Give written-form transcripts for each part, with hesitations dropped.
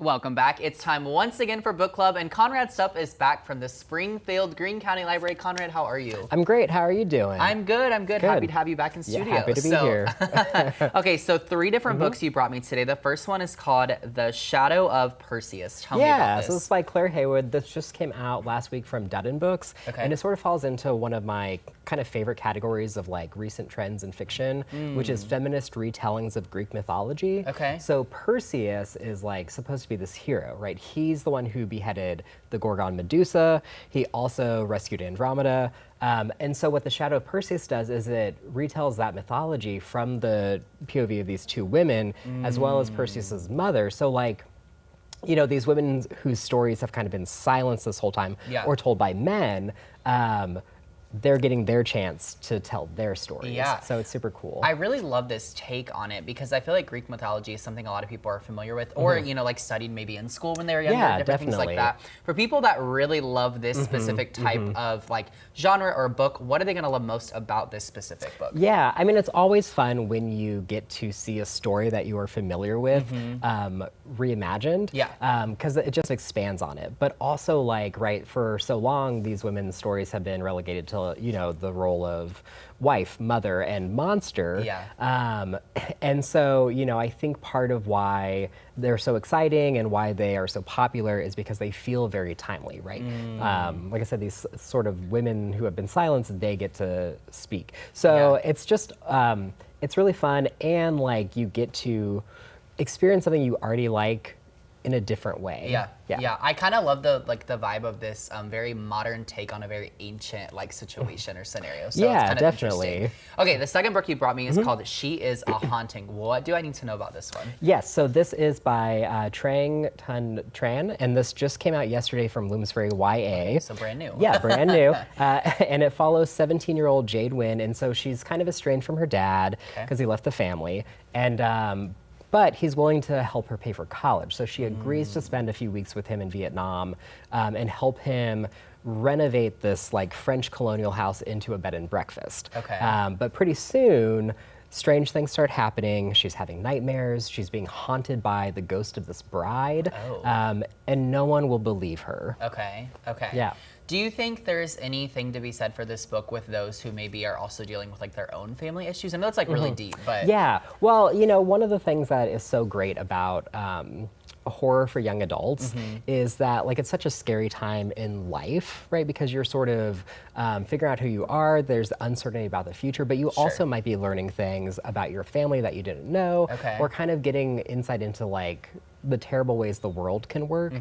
Welcome back. It's time once again for book club, and Conrad Stupp is back from the Springfield Greene County Library. Conrad, how are you? I'm great. How are you doing? I'm good. Happy to have you back in studio. Yeah, happy to be here. Okay, so three different books you brought me today. The first one is called The Shadow of Perseus. Tell me about this. So this is by Claire Haywood. This just came out last week from Dudden Books. Okay. And it sort of falls into one of my kind of favorite categories of like recent trends in fiction, which is feminist retellings of Greek mythology. Okay. So Perseus is like supposed to be this hero, right? He's the one who beheaded the Gorgon Medusa. He also rescued Andromeda. And so what The Shadow of Perseus does is it retells that mythology from the POV of these two women, as well as Perseus's mother. So like, you know, these women whose stories have kind of been silenced this whole time or told by men, they're getting their chance to tell their stories. Yeah. So it's super cool. I really love this take on it because I feel like Greek mythology is something a lot of people are familiar with or, you know, like studied maybe in school when they were younger, different definitely. things like that. For people that really love this specific type of like genre or book, what are they going to love most about this specific book? Yeah, I mean, it's always fun when you get to see a story that you are familiar with reimagined. Yeah. Because it just expands on it. But also, like, right, for so long, these women's stories have been relegated to, you know, the role of wife, mother, and monster. Yeah. And so, you know, I think part of why they're so exciting and why they are so popular is because they feel very timely, right? Like I said, these sort of women who have been silenced, they get to speak. So it's just, it's really fun, and like you get to experience something you already like in a different way. Yeah. I kind of love the vibe of this very modern take on a very ancient like situation or scenario. So it's kind of definitely. Okay, the second book you brought me is called She is a Haunting. What do I need to know about this one? Yes, so this is by Trang Ton Tran, and this just came out yesterday from Bloomsbury YA. So brand new. Yeah, brand new. And it follows 17-year-old Jade Wynn, and so she's kind of estranged from her dad because he left the family. And but he's willing to help her pay for college. So she agrees to spend a few weeks with him in Vietnam and help him renovate this like French colonial house into a bed and breakfast. Okay. But pretty soon, strange things start happening. She's having nightmares. She's being haunted by the ghost of this bride. And no one will believe her. Okay. Yeah. Do you think there's anything to be said for this book with those who maybe are also dealing with like their own family issues? I know it's like really deep, but yeah. Well, you know, one of the things that is so great about horror for young adults is that like it's such a scary time in life, right? Because you're sort of figuring out who you are. There's uncertainty about the future, but you also might be learning things about your family that you didn't know, or kind of getting insight into like the terrible ways the world can work.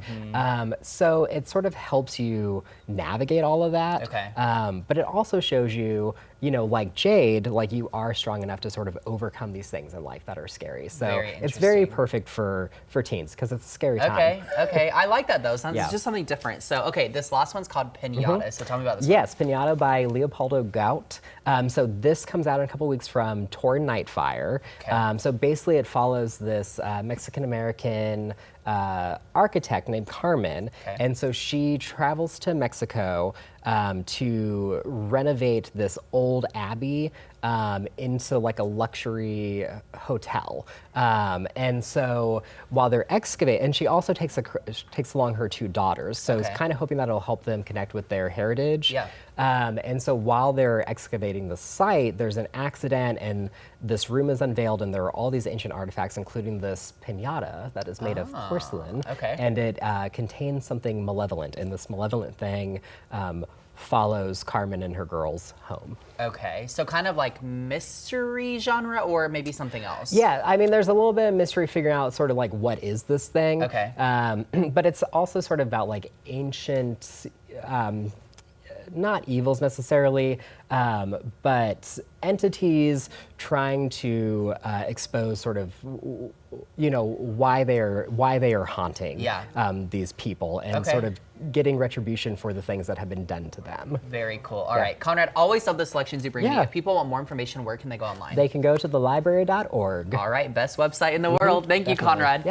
So it sort of helps you navigate all of that. But it also shows you, you know, like Jade, like you are strong enough to sort of overcome these things in life that are scary. So it's very perfect for teens because it's a scary time. Okay. I like that though. Sounds it's just something different. So, okay, this last one's called Pinata. So tell me about this one. Yes, Pinata by Leopoldo Gaut. So this comes out in a couple weeks from Torn Nightfire. So basically it follows this Mexican-American architect named Carmen. And so she travels to Mexico to renovate this old abbey into like a luxury hotel. And so while they're excavating, and she also takes along her two daughters. So it's kind of hoping that it'll help them connect with their heritage. And so while they're excavating the site, there's an accident and this room is unveiled and there are all these ancient artifacts, including this pinata that is made of porcelain. And it contains something malevolent, and this malevolent thing follows Carmen and her girls home. Okay, so kind of like mystery genre or maybe something else? Yeah, I mean, there's a little bit of mystery figuring out sort of like what is this thing. But it's also sort of about like ancient, not evils necessarily, but entities trying to expose sort of, you know, why they are haunting these people and sort of getting retribution for the things that have been done to them. Very cool. All right, Conrad, always love the selections you bring me. If people want more information, where can they go online? They can go to thelibrary.org. All right, best website in the world. Thank you, Conrad.